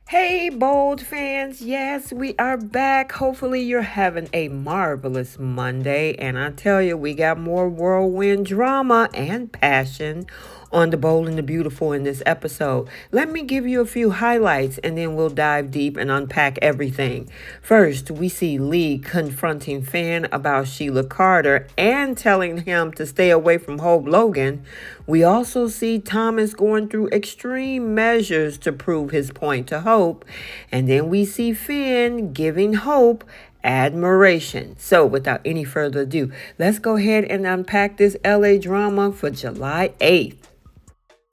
Hey, bold fans. Yes, we are back. Hopefully, you're having a marvelous Monday. And I tell you, we got more whirlwind drama and passion on the Bold and the Beautiful in this episode. Let me give you a few highlights and then we'll dive deep and unpack everything. First, we see Lee confronting Finn about Sheila Carter and telling him to stay away from Hope Logan. We also see Thomas going through extreme measures to prove his point to Hope. And then we see Finn giving Hope admiration. So without any further ado, let's go ahead and unpack this LA drama for July 8th.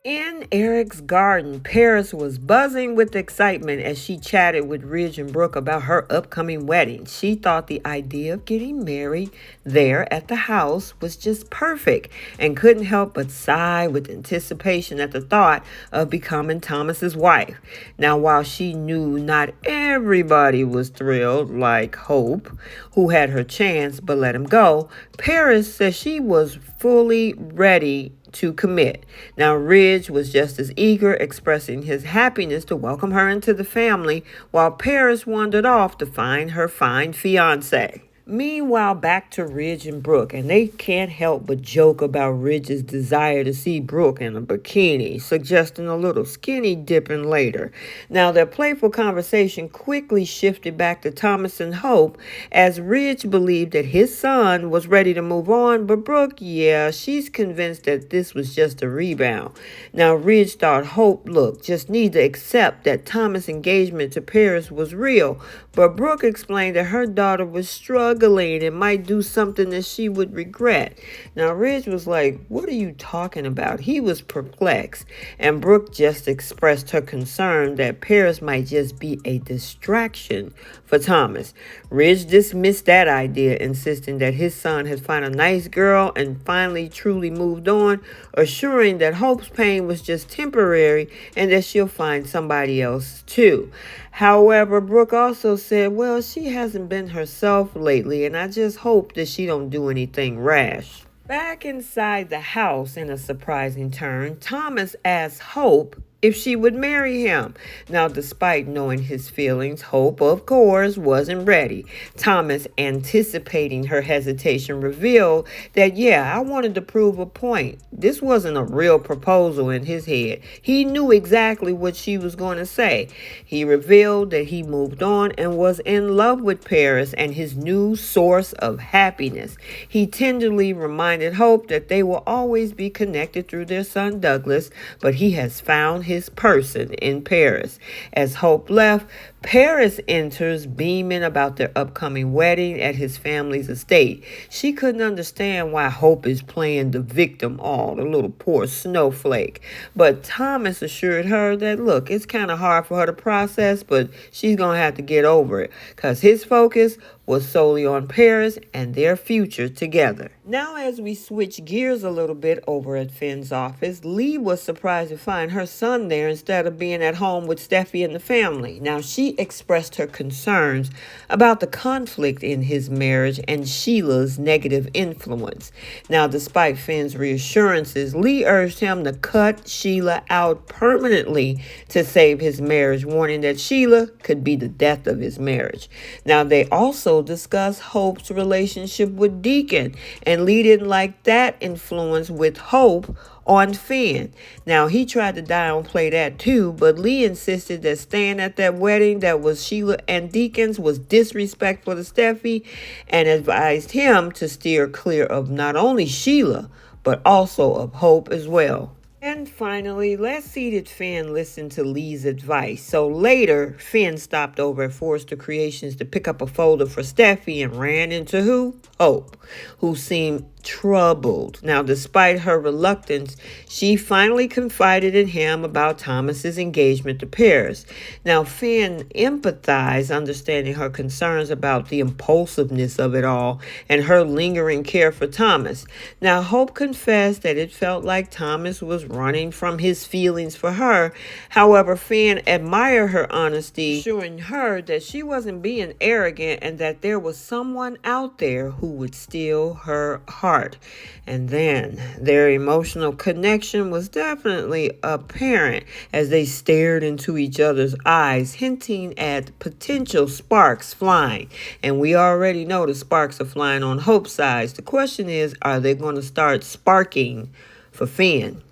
In Eric's garden, Paris was buzzing with excitement as she chatted with Ridge and Brooke about her upcoming wedding. She thought the idea of getting married there at the house was just perfect and couldn't help but sigh with anticipation at the thought of becoming Thomas's wife. Now, while she knew not everybody was thrilled, like Hope, who had her chance but let him go, Paris said she was fully ready to commit. Now, Ridge was just as eager, expressing his happiness to welcome her into the family, while Paris wandered off to find her fine fiancé. Meanwhile, back to Ridge and Brooke, and they can't help but joke about Ridge's desire to see Brooke in a bikini, suggesting a little skinny dipping later. Now, their playful conversation quickly shifted back to Thomas and Hope, as Ridge believed that his son was ready to move on, but Brooke, yeah, she's convinced that this was just a rebound. Now, Ridge thought Hope, just need to accept that Thomas' engagement to Paris was real, but Brooke explained that her daughter was struggling and might do something that she would regret. Now, Ridge was like, "What are you talking about?" He was perplexed, and Brooke just expressed her concern that Paris might just be a distraction for Thomas. Ridge dismissed that idea, insisting that his son had found a nice girl and finally truly moved on, assuring that Hope's pain was just temporary and that she'll find somebody else too. However, Brooke also said, well, she hasn't been herself lately, and I just hope that she don't do anything rash. Back inside the house, in a surprising turn, Thomas asked Hope if she would marry him. Now, despite knowing his feelings, Hope, of course, wasn't ready. Thomas, anticipating her hesitation, revealed that, yeah, I wanted to prove a point. This wasn't a real proposal in his head. He knew exactly what she was going to say. He revealed that he moved on and was in love with Paris and his new source of happiness. He tenderly reminded Hope that they will always be connected through their son Douglas, but he has found his person in Paris. As Hope left, Paris enters, beaming about their upcoming wedding at his family's estate. She couldn't understand why Hope is playing the victim, the little poor snowflake. But Thomas assured her that, look, it's kind of hard for her to process, but she's going to have to get over it, because his focus was solely on Paris and their future together. Now, as we switch gears a little bit over at Finn's office, Lee was surprised to find her son there instead of being at home with Steffi and the family. Now, she expressed her concerns about the conflict in his marriage and Sheila's negative influence. Now, despite Finn's reassurances, Lee urged him to cut Sheila out permanently to save his marriage, warning that Sheila could be the death of his marriage. Now, they also discussed Hope's relationship with Deacon, and Lee didn't like that influence with Hope on Finn. Now, he tried to downplay that too, but Lee insisted that staying at that wedding that was Sheila and Deacon's was disrespectful to Steffi, and advised him to steer clear of not only Sheila, but also of Hope as well. And finally, let's see did Finn listen to Lee's advice. So later, Finn stopped over at Forrester Creations to pick up a folder for Steffi and ran into who? Hope, who seemed troubled. Now, despite her reluctance, she finally confided in him about Thomas's engagement to Paris. Now, Finn empathized, understanding her concerns about the impulsiveness of it all and her lingering care for Thomas. Now, Hope confessed that it felt like Thomas was running from his feelings for her. However, Finn admired her honesty, assuring her that she wasn't being arrogant and that there was someone out there who would steal her heart. apart. And then their emotional connection was definitely apparent as they stared into each other's eyes, hinting at potential sparks flying. And we already know the sparks are flying on Hope's side. The question is, are they going to start sparking for Finn?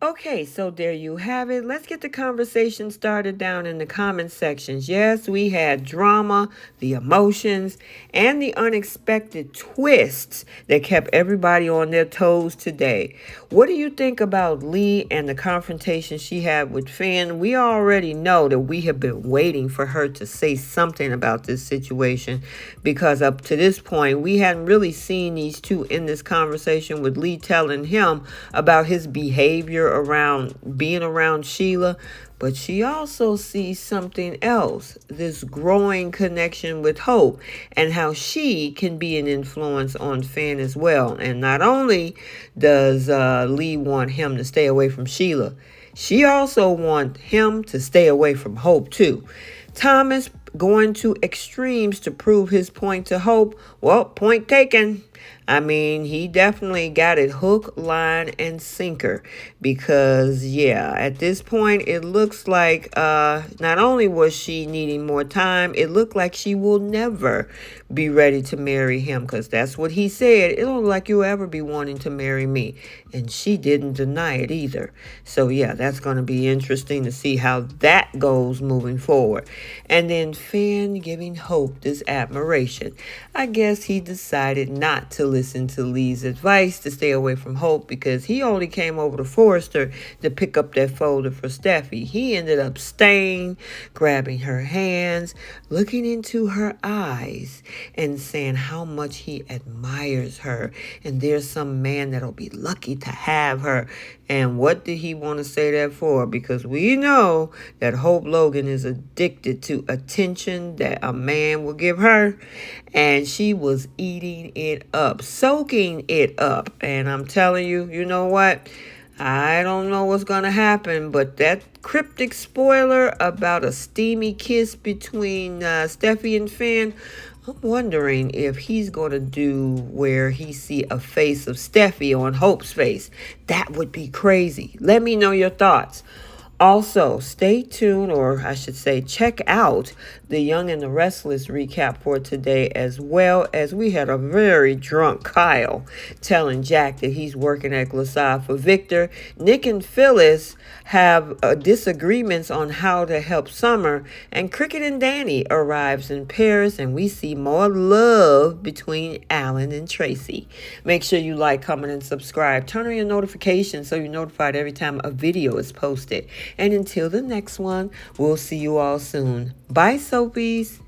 Okay, so there you have it. Let's get the conversation started down in the comment sections. Yes, we had drama, the emotions, and the unexpected twists that kept everybody on their toes today. What do you think about Lee and the confrontation she had with Finn? We already know that we have been waiting for her to say something about this situation because up to this point, we hadn't really seen these two in this conversation with Lee telling him about his behavior around being around Sheila, but she also sees something else, this growing connection with Hope and how she can be an influence on Finn as well. And not only does Lee want him to stay away from Sheila, she also wants him to stay away from Hope too. Thomas going to extremes to prove his point to Hope. Well, point taken. I mean, he definitely got it hook, line, and sinker because, yeah, at this point, it looks like not only was she needing more time, it looked like she will never be ready to marry him because that's what he said. It don't look like you'll ever be wanting to marry me. And she didn't deny it either. So, yeah, that's going to be interesting to see how that goes moving forward. And then Finn giving Hope this admiration. I guess he decided not to listen to Lee's advice to stay away from Hope because he only came over to Forrester to pick up that folder for Steffi. He ended up staying, grabbing her hands, looking into her eyes, and saying how much he admires her. And there's some man that'll be lucky to have her. And what did he want to say that for? Because we know that Hope Logan is addicted to attention that a man will give her. And she was eating it up, soaking it up. And I'm telling you, you know what? I don't know what's going to happen, but that cryptic spoiler about a steamy kiss between Steffi and Finn, I'm wondering if he's going to do where he see a face of Steffi on Hope's face. That would be crazy. Let me know your thoughts. Also, stay tuned, or I should say, check out the Young and the Restless recap for today, as well as we had a very drunk Kyle telling Jack that he's working at Glissade for Victor. Nick and Phyllis have disagreements on how to help Summer, and Cricket and Danny arrives in Paris, and we see more love between Alan and Tracy. Make sure you like, comment, and subscribe. Turn on your notifications so you're notified every time a video is posted. And until the next one, we'll see you all soon. Bye, Soapies.